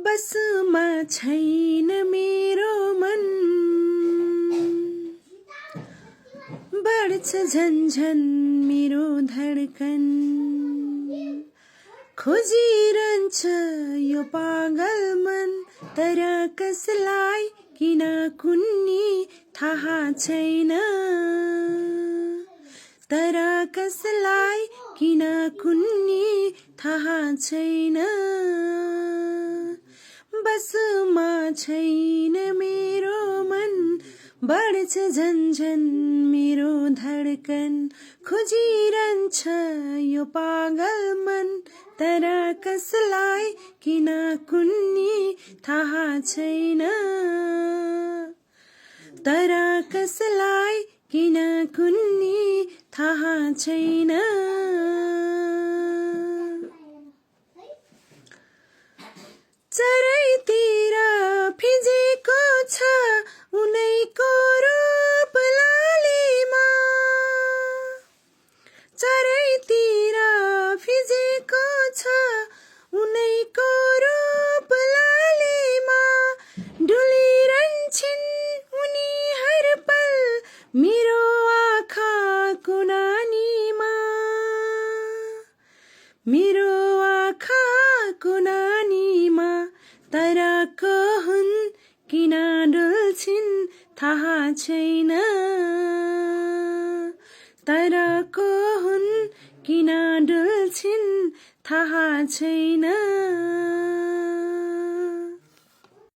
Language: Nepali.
बसमा छैन मेरो मन, बढ्छ झन्झन मेरो धड्कन, खोजिरहन्छ यो पागल मन, तर कसलाई किन कुन्नी थाहा छैन, तर कसलाई किन कुन्नी थाहा छैन। बसमा छैन मेरो मन, बढ्छ झन्झन मेरो धड्कन, खोजिरहन्छ यो पागल मन, तर कसलाई किन कुन्नी थाहा छैन, तर कसलाई किन कुन्नी थाहा छैन। चरैतिर फिजेको छ उनैको रूप लालीमा, चरैतिर फिजेको छ उनैको रूप लालीमा, डुलिरहन्छन् उनी हर पल मेरो आँखाको नानीमा, मेरो आँखाको नानीमा, तर को हुन् किन डुल्छिन् थाहा छैन, तर को हुन् किन डुल्छिन् थाहा छैन।